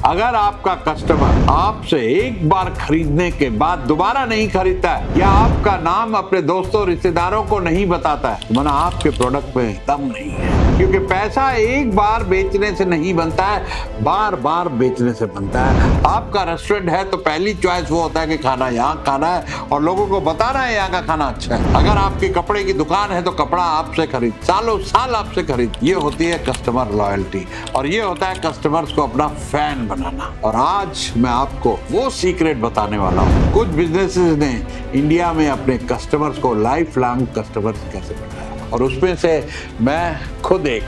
अगर आपका कस्टमर आपसे एक बार खरीदने के बाद दोबारा नहीं खरीदता है या आपका नाम अपने दोस्तों रिश्तेदारों को नहीं बताता है, तो माना आपके प्रोडक्ट में दम नहीं है। क्योंकि पैसा एक बार बेचने से नहीं बनता है, बार बार बेचने से बनता है। आपका रेस्टोरेंट है तो पहली चॉइस वो होता है कि खाना यहाँ खाना है और लोगों को बताना है यहाँ का खाना अच्छा है। अगर आपकी कपड़े की दुकान है तो कपड़ा आपसे खरीद, सालों साल आपसे खरीद। ये होती है कस्टमर लॉयल्टी और ये होता है कस्टमर्स को अपना फैन बनाना। और आज मैं आपको वो सीक्रेट बताने वाला हूँ। कुछ बिजनेसेस ने इंडिया में अपने कस्टमर्स को लाइफ लॉन्ग कस्टमर्स कैसे बनाया और उसमें से मैं खुद एक।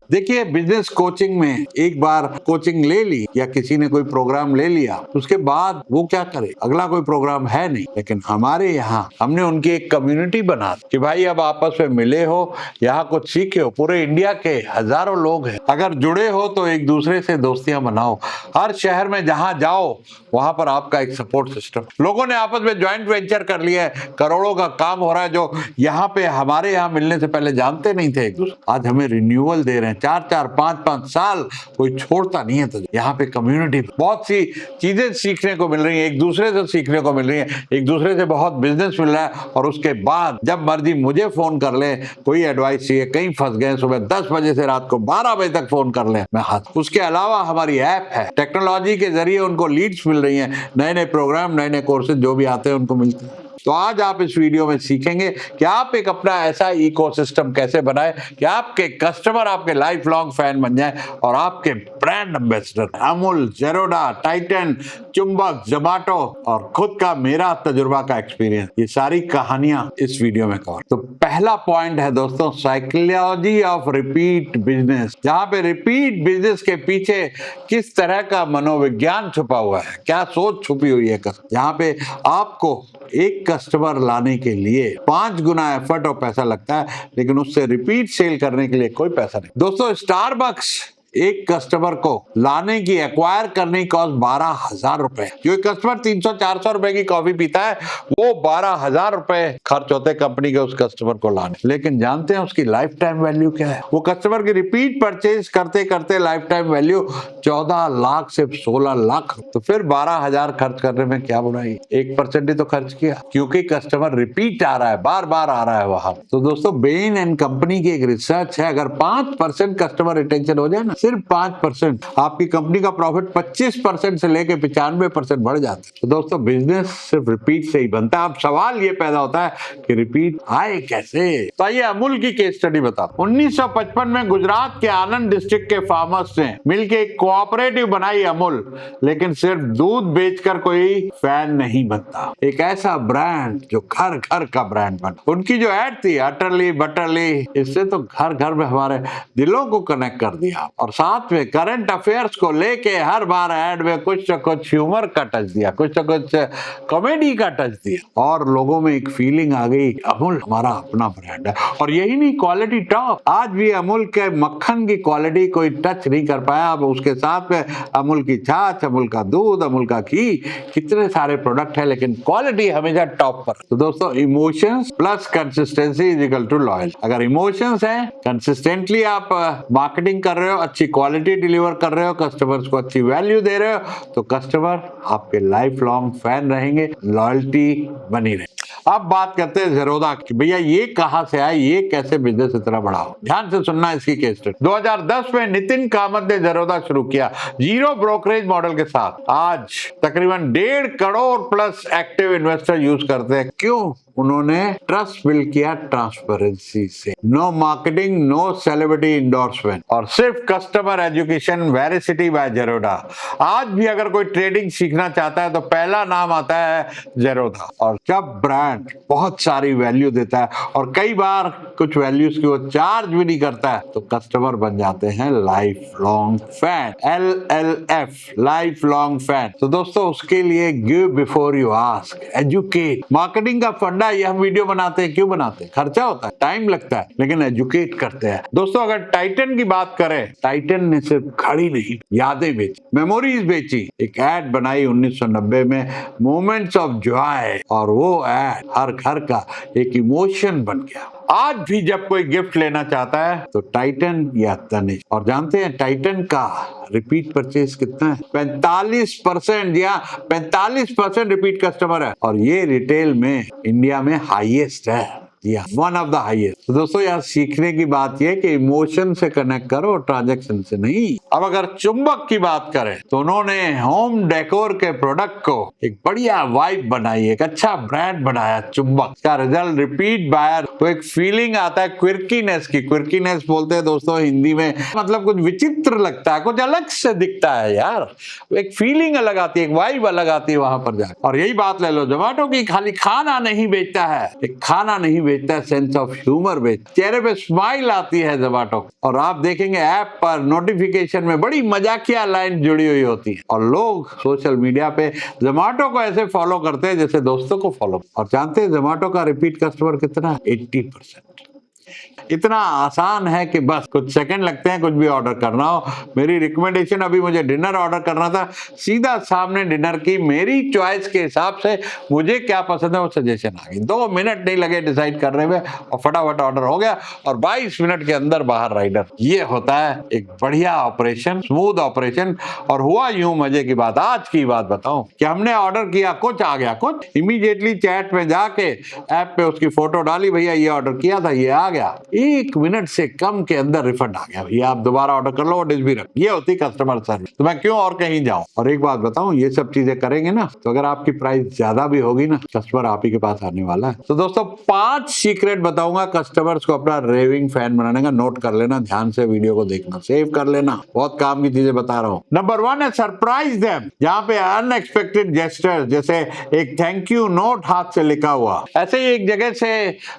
देखिए, बिजनेस कोचिंग में एक बार कोचिंग ले ली या किसी ने कोई प्रोग्राम ले लिया, उसके बाद वो क्या करे, अगला कोई प्रोग्राम है नहीं। लेकिन हमारे यहाँ हमने उनकी एक कम्युनिटी बना दी कि भाई अब आपस में मिले हो, यहाँ कुछ सीखे हो। पूरे इंडिया के हजारों लोग हैं, अगर जुड़े हो तो एक दूसरे से दोस्तियां बनाओ। हर शहर में जहाँ जाओ वहां पर आपका एक सपोर्ट सिस्टम। लोगों ने आपस में ज्वाइंट वेंचर कर लिया है, करोड़ों का काम हो रहा है जो यहाँ पे हमारे यहाँ मिलने से पहले जानते नहीं थे एक दूसरे। आज हमें रिन्यूअल दे रहे हैं, 4-4, 5-5 साल कोई छोड़ता नहीं है। तो यहाँ पे कम्युनिटी, बहुत सी चीजें सीखने को मिल रही है, एक दूसरे से सीखने को मिल रही है, एक दूसरे से बहुत बिजनेस मिल रहा है। और उसके बाद जब मर्जी मुझे फोन कर ले, कोई एडवाइस चाहिए, कहीं फंस गए, सुबह 10 बजे से रात को 12 बजे तक फोन कर ले, मैं हाथ। उसके अलावा हमारी ऐप है, टेक्नोलॉजी के जरिए उनको लीड्स मिल रही है, नए नए प्रोग्राम, नए नए कोर्सेज जो भी आते हैं उनको मिलते हैं। तो आज आप इस वीडियो में सीखेंगे कि आप एक अपना ऐसा इकोसिस्टम कैसे बनाएं कि आपके कस्टमर आपके लाइफ लॉन्ग फैन बन जाएं और आपके brand ambassador. Amul, Zerodha, Titan, चुंबक, जोमैटो और खुद का मेरा तजुर्बा का एक्सपीरियंस, ये सारी कहानियां इस वीडियो में कवर। तो पहला पॉइंट है दोस्तों, साइकोलॉजी ऑफ रिपीट बिजनेस। जहां पे रिपीट बिजनेस के पीछे किस तरह का मनोविज्ञान छुपा हुआ है, क्या सोच छुपी हुई है। जहां पे आपको एक कस्टमर लाने के लिए 5 गुना एफर्ट और पैसा लगता है, लेकिन उससे रिपीट सेल करने के लिए कोई पैसा नहीं। दोस्तों, स्टारबक्स एक कस्टमर को लाने की, एक्वायर करने की कॉस्ट 12,000 रुपए। जो एक कस्टमर 300-400 रुपए की कॉफी पीता है, वो 12,000 रुपए खर्च होते हैं कंपनी के उस कस्टमर को लाने। लेकिन जानते हैं उसकी लाइफ टाइम वैल्यू क्या है? वो कस्टमर की रिपीट परचेज करते करते लाइफ टाइम वैल्यू 14 लाख से 16 लाख। तो फिर 12,000 खर्च करने में क्या बुराई? 1% ही तो खर्च किया, क्योंकि कस्टमर रिपीट आ रहा है, बार बार आ रहा है वहां। तो दोस्तों, बेन एंड कंपनी की एक रिसर्च है, अगर 5% कस्टमर रिटेंशन हो जाए ना, सिर्फ 5%, आपकी कंपनी का प्रॉफिट 25% से लेके 95% बढ़ जाता है। तो दोस्तों, बिजनेस सिर्फ रिपीट से ही बनता है। अब सवाल ये पैदा होता है कि रिपीट आए कैसे? तो आइए अमूल की केस स्टडी बता। 1955 में गुजरात के आनंद डिस्ट्रिक्ट के फार्मर्स ने मिलकर एक कोऑपरेटिव बनाई अमूल। लेकिन सिर्फ दूध बेचकर कोई फैन नहीं बनता, एक ऐसा ब्रांड जो घर घर का ब्रांड बना। उनकी जो एड थी, अटरली बटरली, इससे तो घर घर में हमारे दिलों को कनेक्ट कर दिया। और साथ में करंट अफेयर्स को लेके हर बार ऐड में कुछ न कुछ ह्यूमर का टच दिया, कुछ न कुछ कॉमेडी का टच दिया, और लोगों में एक फीलिंग आ गई अमूल हमारा अपना ब्रांड है। और यही नहीं, क्वालिटी टॉप। आज भी अमूल के मक्खन की क्वालिटी कोई टच नहीं कर पाया। अब उसके साथ में अमूल की छाछ, अमूल का दूध, अमूल का घी, कितने सारे प्रोडक्ट है, लेकिन क्वालिटी हमेशा टॉप पर। तो दोस्तों, emotions plus consistency is equal to loyal. अगर इमोशंस है, कंसिस्टेंटली आप मार्केटिंग कर रहे हो, अच्छी क्वालिटी डिलीवर कर रहे हो, कस्टमर्स को अच्छी वैल्यू दे रहे हो, तो कस्टमर आपके लाइफ लॉन्ग फैन रहेंगे, लॉयल्टी बनी रहे। अब बात करते हैं जेरोदा की। भैया ये कहां से आया, ये कैसे बिजनेस इतना बड़ा हो? ध्यान से सुनना इसकी केस स्टडी। 2010 में नितिन कामत ने जेरोदा शुरू किया, जीरो ब्रोकरेज मॉडल के साथ। आज तकरीबन 1.5 crore plus active investor use करते हैं। क्यों? उन्होंने ट्रस्ट बिल्ड किया ट्रांसपेरेंसी से। No marketing, no celebrity endorsement, और सिर्फ customer education, varsity by Zerodha. आज भी अगर कोई ट्रेडिंग सीखना चाहता है तो पहला नाम आता है जेरोदा। और जब ब्रांड बहुत सारी वैल्यू देता है और कई बार कुछ वैल्यूज की वो चार्ज भी नहीं करता है, तो कस्टमर बन जाते हैं life long fan. LLF, life long fan. तो दोस्तों, उसके लिए give before you ask, educate. Marketing का फंडा ये हम वीडियो बनाते हैं, क्यों बनाते हैं? खर्चा होता है, टाइम लगता है, लेकिन एजुकेट करते हैं। दोस्तों, अगर टाइटन की बात करें, टाइटन ने सिर्फ घड़ी नहीं, यादें बेची, मेमोरीज बेची। एक एड बनाई 1990 में, मोमेंट्स ऑफ जॉय, और वो एड हर घर का एक इमोशन बन गया। आज भी जब कोई गिफ्ट लेना चाहता है तो टाइटन या तनिष्क। और जानते हैं टाइटन का रिपीट परचेज कितना है? 45%। या 45% रिपीट कस्टमर है और ये रिटेल में इंडिया में हाईएस्ट है, वन ऑफ द हाईएस्ट। तो दोस्तों यहाँ सीखने की बात यह कि इमोशन से कनेक्ट करो, ट्रांजैक्शन से नहीं। अब अगर चुंबक की बात करें तो उन्होंने होम डेकोर के प्रोडक्ट को एक बढ़िया वाइब बनाई, एक अच्छा ब्रांड बनाया चुंबक का। रिजल्ट रिपीट बायर, तो एक फीलिंग आता है क्विर्कीनेस की। क्विर्कीनेस बोलते हैं दोस्तों हिंदी में, मतलब कुछ विचित्र लगता है, कुछ अलग से दिखता है यार, एक फीलिंग अलग आती है, एक वाइब अलग आती है वहां पर जाकर। और यही बात ले लो जोमेटो की, खाली खाना नहीं बेचता है, एक खाना नहीं बेचता है, सेंस ऑफ ह्यूमर बेचता, चेहरे पे स्माइल आती है जोमेटो। और आप देखेंगे ऐप पर नोटिफिकेशन में बड़ी मजाकिया लाइन जुड़ी हुई होती है और लोग सोशल मीडिया पे जोमेटो को ऐसे फॉलो करते हैं जैसे दोस्तों को फॉलो। और जानते हैं जोमेटो का रिपीट कस्टमर कितना है? 80%। इतना आसान है कि बस कुछ सेकंड लगते हैं कुछ भी ऑर्डर करना हो। मेरी रिकमेंडेशन, अभी मुझे डिनर ऑर्डर करना था, सीधा सामने डिनर की मेरी चॉइस के हिसाब से मुझे क्या पसंद है वो सजेशन आ गई। 2 मिनट नहीं लगे डिसाइड करने में और फटाफट ऑर्डर हो गया और 22 मिनट के अंदर बाहर राइडर। ये होता है एक बढ़िया ऑपरेशन, स्मूथ ऑपरेशन। और हुआ यूं, मजे की बात, आज की बात बताऊं कि हमने ऑर्डर किया, कुछ आ गया, कुछ इमीडिएटली चैट में जाके ऐप पे उसकी फोटो डाली, भैया ये ऑर्डर किया था, ये आ गया। 1 मिनट से कम के अंदर रिफंड आ गया, भैया आप दोबारा ऑर्डर कर लो और डिश भी रख। ये होती कस्टमर सर्विस। तो मैं क्यों और कहीं जाऊं। और एक बात बताऊं, ये सब चीजें करेंगे ना तो अगर आपकी प्राइस ज्यादा भी होगी ना, कस्टमर आप ही के पास आने वाला है। तो दोस्तों 5 सीक्रेट बताऊंगा कस्टमर्स को अपना रेविंग फैन बनाने का। नोट कर लेना, ध्यान से वीडियो को देखना, सेव कर लेना, बहुत काम की चीजें बता रहा हूं। नंबर 1 है सरप्राइज देम, जहां पे अनएक्सपेक्टेड जेस्टर, जैसे एक थैंक यू नोट हाथ से लिखा हुआ। ऐसे ही एक जगह से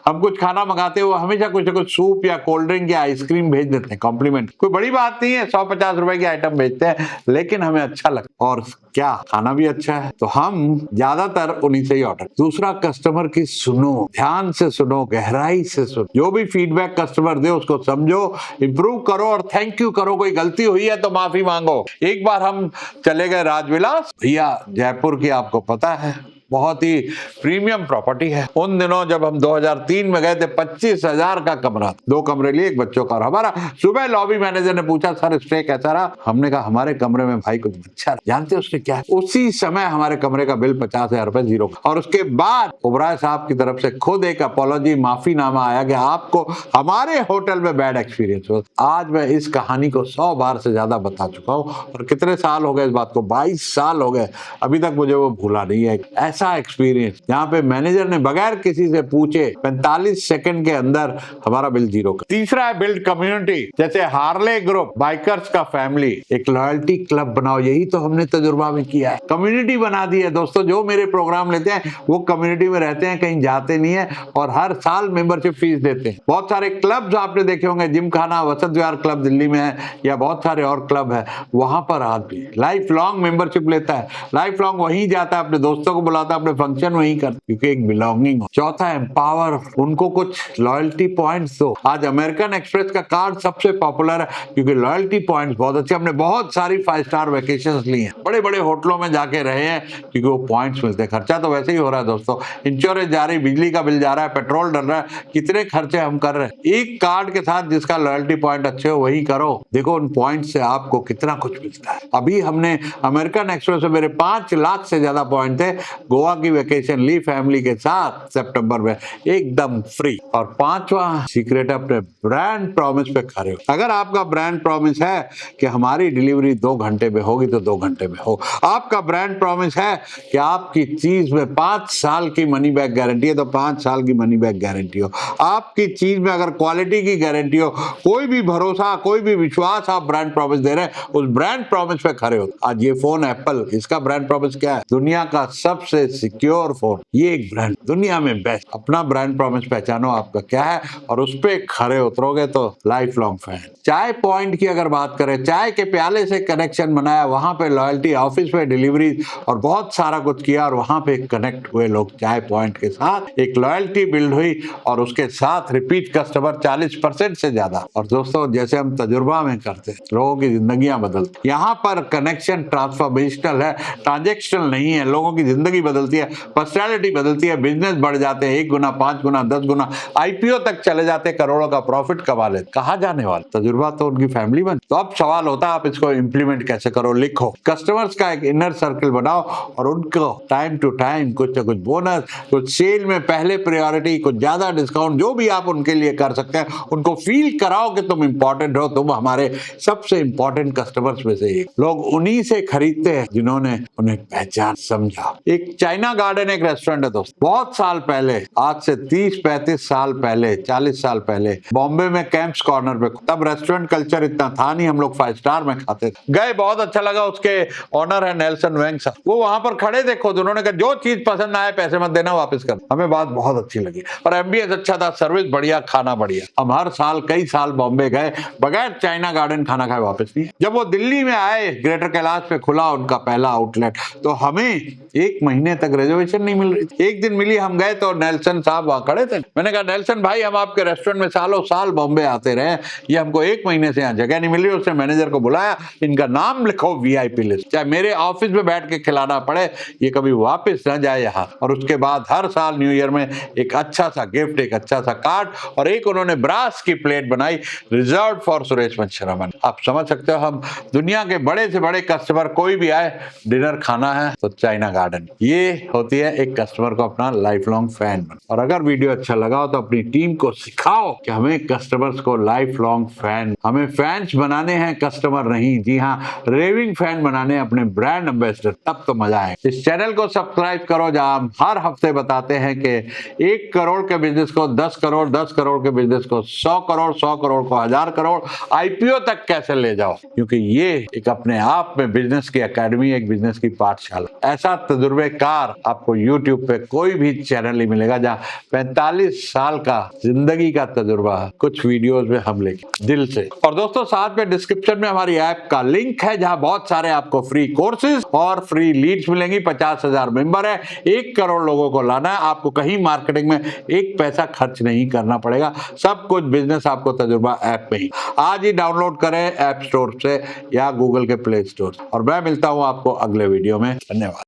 हम कुछ खाना मंगाते हुए हमेशा कुछ ना कुछ सूप या कोल्ड ड्रिंक या आइसक्रीम भेज देते हैं, कॉम्प्लीमेंट। कोई बड़ी बात नहीं है, 150 रुपए की आइटम भेजते हैं, लेकिन हमें अच्छा लगता है और क्या खाना भी अच्छा है, तो हम ज्यादातर उन्हीं से ही ऑर्डर। दूसरा, कस्टमर की सुनो, ध्यान से सुनो, गहराई से सुनो। जो भी फीडबैक कस्टमर दे उसको समझो, इंप्रूव करो और थैंक यू करो। कोई गलती हुई है तो माफी मांगो। एक बार हम चले गए राजविलास, भैया जयपुर की आपको पता है बहुत ही प्रीमियम प्रॉपर्टी है। उन दिनों जब हम 2003 में गए थे, 25,000 का कमरा, 2 कमरे लिए, एक बच्चों का। हमारा सुबह लॉबी मैनेजर ने पूछा सर स्टे कैसा रहा। हमने कहा हमारे कमरे में भाई कुछ अच्छा। जानते उसने क्या, उसी समय हमारे कमरे का बिल 50,000 रुपए जीरो। और उसके बाद ओबराय साहब की तरफ से खुद एक अपॉलॉजी, माफीनामा आया कि आपको हमारे होटल में बैड एक्सपीरियंस हो। आज मैं इस कहानी को 100 बार से ज्यादा बता चुका हूँ और कितने साल हो गए इस बात को, 22 साल हो गए, अभी तक मुझे वो भूला नहीं है। ऐसा एक्सपीरियंस जहां पे मैनेजर ने बगैर किसी से पूछे 45 सेकंड के अंदर हमारा बिल जीरो कर। तीसरा है बिल्ड कम्युनिटी, जैसे हार्ले ग्रुप, बाइकर्स का फैमिली, एक लॉयल्टी क्लब बनाओ। यही तो हमने तजुर्बा में किया है, कम्युनिटी बना दी है दोस्तों। जो मेरे प्रोग्राम लेते हैं वो कम्युनिटी में रहते हैं, कहीं जाते नहीं है और हर साल मेंबरशिप फीस देते हैं। बहुत सारे क्लब्स आपने देखे होंगे, जिम खाना, वसंत विहार क्लब दिल्ली में है या बहुत सारे और क्लब है, वहां पर आदमी लाइफ लॉन्ग मेंबरशिप लेता है, लाइफ लॉन्ग वहीं जाता है, अपने दोस्तों को बुलाता है, अपने फंक्शन वहीं कर, क्योंकि एक बिलोंगिंग। चौथा, एम्पावर, उनको कुछ लॉयल्टी पॉइंट्स दो। आज अमेरिकन एक्सप्रेस का कार्ड सबसे पॉपुलर है क्योंकि लॉयल्टी पॉइंट्स बहुत अच्छे। हमने बहुत सारी 5 स्टार वेकेशंस ली हैं, बड़े बड़े होटलों में जाके रहे हैं क्योंकि वो पॉइंट्स मिलते हैं। खर्चा तो वैसे ही हो रहा है दोस्तों, इंश्योरेंस जा रही, बिजली का बिल जा रहा है, पेट्रोल डल रहा है, कितने खर्चे हम कर रहे हैं। एक कार्ड के साथ जिसका लॉयल्टी पॉइंट अच्छे हो वही करो, देखो उन पॉइंट से आपको कितना कुछ मिलता है। अभी हमने अमेरिकन एक्सप्रेस में मेरे 5 लाख से ज्यादा पॉइंट थे, गोवा की वेकेशन ली फैमिली के साथ सितंबर में, एकदम फ्री। और 5वां सीक्रेट, अपने ब्रांड प्रॉमिस पे खड़े हो। अगर आपका ब्रांड प्रॉमिस है कि हमारी डिलीवरी 2 घंटे में होगी तो 2 घंटे में हो। आपका ब्रांड प्रॉमिस है कि आपकी चीज में 5 साल की मनी बैक गारंटी है तो 5 साल की मनी बैक गारंटी हो। आपकी चीज में अगर क्वालिटी की गारंटी हो, कोई भी भरोसा, कोई भी विश्वास आप ब्रांड प्रॉमिस दे रहे हैं, उस ब्रांड प्रॉमिस पे खड़े हो। आज ये फोन एप्पल, इसका ब्रांड प्रॉमिस क्या है? दुनिया का सबसे सिक्योर फोन, ये एक ब्रांड, दुनिया में बेस्ट। अपना ब्रांड प्रॉमिस पहचानो आपका क्या है और उस पे खड़े उतरोगे तो लाइफ लॉन्ग फैन। चाय पॉइंट की अगर बात करें, चाय के प्याले से कनेक्शन बनाया, वहां पे लॉयल्टी, ऑफिस पे डिलीवरी और बहुत सारा कुछ किया और वहां पे कनेक्ट हुए लोग चाय पॉइंट के साथ, एक लॉयल्टी बिल्ड हुई और उसके साथ रिपीट कस्टमर 40% से ज्यादा। और दोस्तों जैसे हम तजुर्बा में करते हैं, लोगों की जिंदगियां बदलती। यहाँ पर कनेक्शन ट्रांसफॉर्मेशनल है, ट्रांजेक्शनल नहीं है, लोगों की जिंदगी बदल बदलती है, पर्सनैलिटी बदलती है, बिजनेस बढ़ जाते हैं 1 गुना, 5 गुना, 10 गुना, IPO तक चले जाते, करोड़ों का प्रॉफिट कमा लेते। कहाँ जाने वाले? तजुर्बा तो उनकी फैमिली बन। तो अब सवाल होता है आप इसको इंप्लीमेंट कैसे करो? लिखो, कस्टमर्स का एक इनर सर्कल बनाओ और उनको टाइम टू टाइम कुछ ना कुछ बोनस, कुछ सेल में पहले प्रायोरिटी, कुछ ज्यादा डिस्काउंट, जो भी आप उनके लिए कर सकते हैं, उनको फील कराओ कि तुम इंपॉर्टेंट हो, तुम हमारे सबसे इंपॉर्टेंट कस्टमर्स में से एक। लोग उन्हीं से खरीदते हैं जिन्होंने उन्हें पहचान समझा। एक चाइना गार्डन एक रेस्टोरेंट है दोस्त, बहुत साल पहले, आज से 30-35 साल पहले, 40 साल पहले बॉम्बे में कैंप्स कॉर्नर पे, तब रेस्टोरेंट कल्चर इतना था नहीं, हम लोग 5 स्टार में खाते थे। गए, बहुत अच्छा लगा, उसके ऑनर है नेल्सन वेंग साहब, वो वहां पर खड़े थे खुद, उन्होंने कहा जो चीज पसंद आए पैसे मत देना, वापस कर। हमें बात बहुत अच्छी लगी और एमबीएस अच्छा था, सर्विस बढ़िया, खाना बढ़िया। हम हर साल कई साल बॉम्बे गए, बगैर चाइना गार्डन खाना खाए वापस नहीं। जब वो दिल्ली में आए, ग्रेटर कैलाश पे खुला उनका पहला आउटलेट, तो हमें 1 महीने तक रिजर्वेशन नहीं मिल रही थी। एक दिन मिली, हम गए तो नेल्सन साहब वहां खड़े थे। मैंने कहा नेल्सन भाई, हम आपके रेस्टोरेंट में सालों साल बॉम्बे आते रहे, ये हमको 1 महीने से यहाँ जगह नहीं मिल रही। उसने मैनेजर को बुलाया, इनका नाम लिखो VIP लिस्ट, चाहे मेरे ऑफिस में बैठ के खिलाना पड़े, ये कभी वापस न जाए यहाँ। और उसके बाद हर साल न्यू ईयर में एक अच्छा सा गिफ्ट, एक अच्छा सा कार्ड और एक उन्होंने ब्रास की प्लेट बनाई, रिजर्व फॉर सुरेश मंचरामन। आप समझ सकते हो, हम दुनिया के बड़े से बड़े कस्टमर कोई भी आए, डिनर खाना है तो चाइना गार्डन। ये होती है एक कस्टमर को अपना लाइफ लॉन्ग फैन बना। और अगर वीडियो अच्छा लगा हो तो अपनी टीम को सिखाओ कि हमें कस्टमर्स को लाइफ लॉन्ग फैन, हमें फैंस बनाने हैं, कस्टमर नहीं। जी हाँ, रेविंग फैन बनाने हैं, अपने ब्रांड एम्बेसडर, तब तो मजा आए। इस चैनल को सब्सक्राइब करो, जहां हम हर हफ्ते बताते हैं कि 1 करोड़ के बिजनेस को 10 करोड़, 10 करोड़ के बिजनेस को 100 करोड़, 100 करोड़ को 1000 करोड़, IPO तक कैसे ले जाओ। क्योंकि ये एक अपने आप में बिजनेस की एकेडमी, एक बिजनेस की पाठशाला। ऐसा तजुर्बेकार आपको YouTube पे कोई भी चैनल नहीं मिलेगा जहां 45 साल का जिंदगी का तजुर्बा कुछ वीडियोस में हम लेके दिल से। और दोस्तों, साथ में डिस्क्रिप्शन में हमारी ऐप का लिंक है, जहां बहुत सारे आपको फ्री कोर्सेज और फ्री लीड्स मिलेंगी। 50,000 मेंबर है, 1 करोड़ लोगों को लाना है। आपको कहीं मार्केटिंग में 1 पैसा खर्च नहीं करना पड़ेगा, सब कुछ बिजनेस आपको तजुर्बा ऐप में ही। आज ही डाउनलोड करें ऐप स्टोर से या गूगल के प्ले स्टोर। और मैं मिलता हूं आपको अगले वीडियो में। धन्यवाद।